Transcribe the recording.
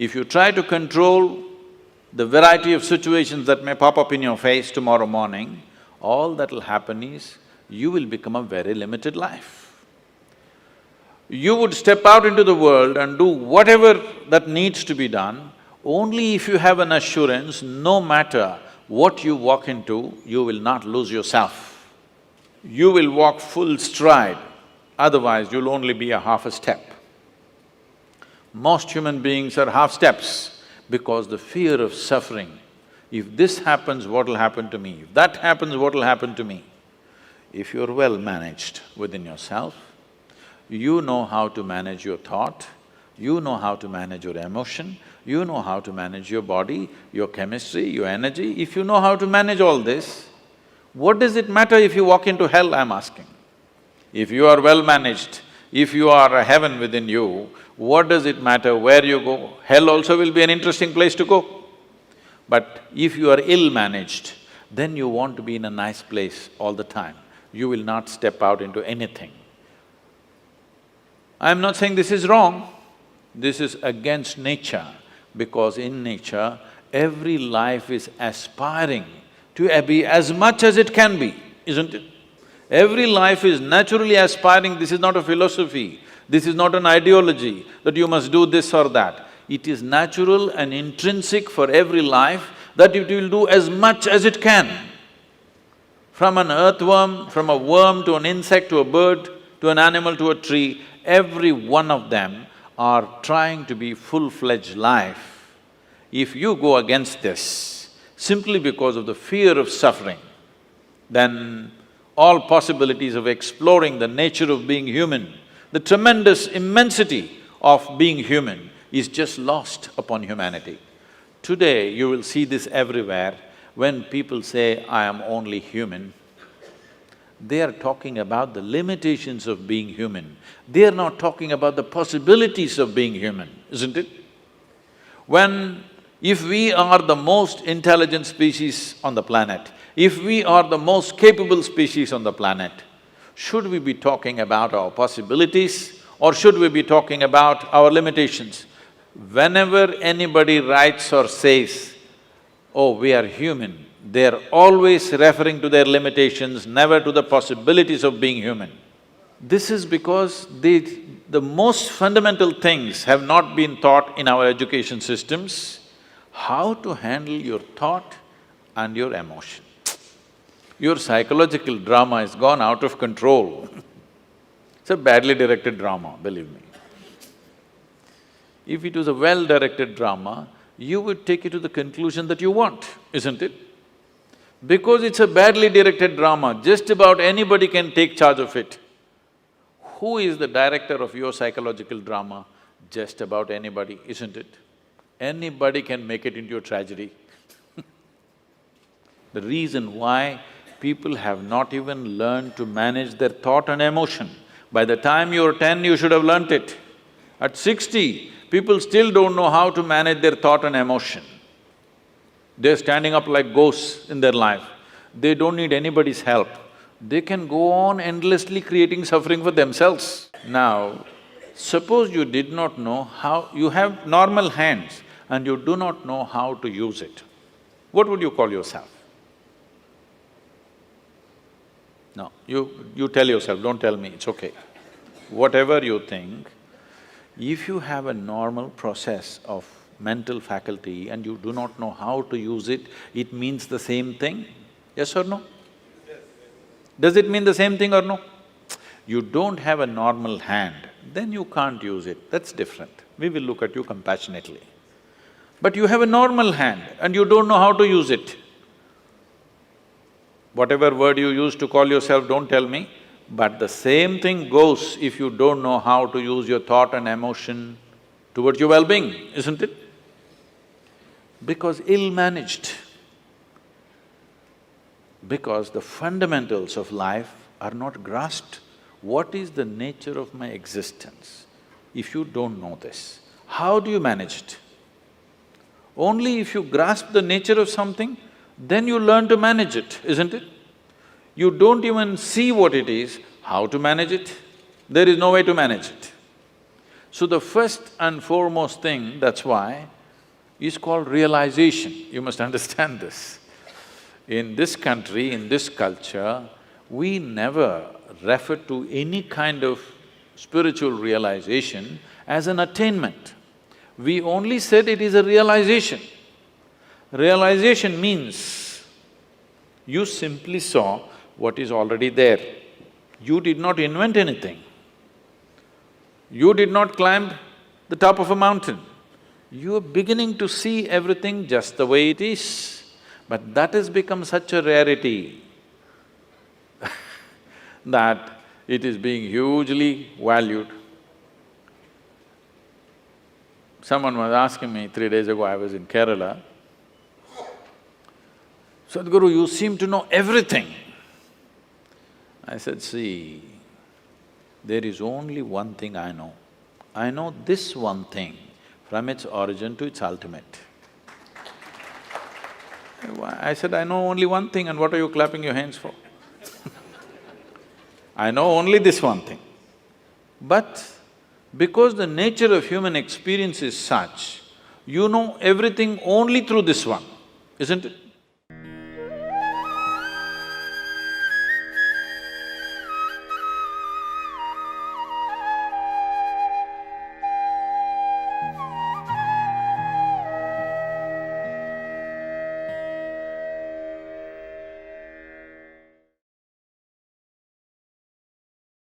If you try to control the variety of situations that may pop up in your face tomorrow morning, all that'll happen is you will become a very limited life. You would step out into the world and do whatever that needs to be done only if you have an assurance, no matter what you walk into, you will not lose yourself. You will walk full stride, otherwise you'll only be a half a step. Most human beings are half steps because the fear of suffering. If this happens, what'll happen to me? If that happens, what'll happen to me? If you're well managed within yourself, you know how to manage your thought, you know how to manage your emotion, you know how to manage your body, your chemistry, your energy. If you know how to manage all this, what does it matter if you walk into hell, I'm asking? If you are well managed, if you are a heaven within you, what does it matter where you go? Hell also will be an interesting place to go. But if you are ill-managed, then you want to be in a nice place all the time. You will not step out into anything. I'm not saying this is wrong, this is against nature, because in nature, every life is aspiring to be as much as it can be, isn't it? Every life is naturally aspiring, this is not a philosophy, this is not an ideology that you must do this or that. It is natural and intrinsic for every life that it will do as much as it can. From an earthworm, from a worm to an insect to a bird, to an animal to a tree, every one of them are trying to be full-fledged life. If you go against this simply because of the fear of suffering, then all possibilities of exploring the nature of being human, the tremendous immensity of being human is just lost upon humanity. Today, you will see this everywhere. When people say, I am only human, they are talking about the limitations of being human. They are not talking about the possibilities of being human, isn't it? If we are the most intelligent species on the planet, if we are the most capable species on the planet, should we be talking about our possibilities or should we be talking about our limitations? Whenever anybody writes or says, oh, we are human, they're always referring to their limitations, never to the possibilities of being human. This is because the most fundamental things have not been taught in our education systems, how to handle your thought and your emotion. Your psychological drama has gone out of control. It's a badly directed drama, believe me. If it was a well-directed drama, you would take it to the conclusion that you want, isn't it? Because it's a badly directed drama, just about anybody can take charge of it. Who is the director of your psychological drama? Just about anybody, isn't it? Anybody can make it into a tragedy. The reason why people have not even learned to manage their thought and emotion. By the time you're 10, you should have learnt it. At 60, people still don't know how to manage their thought and emotion. They're standing up like ghosts in their life. They don't need anybody's help. They can go on endlessly creating suffering for themselves. Now, suppose you did not know how… you have normal hands and you do not know how to use it. What would you call yourself? No, you tell yourself, don't tell me, it's okay. Whatever you think, if you have a normal process of mental faculty and you do not know how to use it, it means the same thing, yes or no? Does it mean the same thing or no? You don't have a normal hand, then you can't use it, that's different. We will look at you compassionately. But you have a normal hand and you don't know how to use it. Whatever word you use to call yourself, don't tell me, but the same thing goes if you don't know how to use your thought and emotion towards your well-being, isn't it? Because ill-managed. Because the fundamentals of life are not grasped. What is the nature of my existence? If you don't know this, how do you manage it? Only if you grasp the nature of something, then you learn to manage it, isn't it? You don't even see what it is, how to manage it? There is no way to manage it. So the first and foremost thing, that's why, is called realization. You must understand this. In this country, in this culture, we never refer to any kind of spiritual realization as an attainment. We only said it is a realization. Realization means you simply saw what is already there. You did not invent anything. You did not climb the top of a mountain. You are beginning to see everything just the way it is. But that has become such a rarity that it is being hugely valued. Someone was asking me 3 days ago, I was in Kerala, "Sadhguru, you seem to know everything." I said, "See, there is only one thing I know. I know this one thing from its origin to its ultimate." I said, "I know only one thing, and what are you clapping your hands for?" I know only this one thing. But because the nature of human experience is such, you know everything only through this one, isn't it?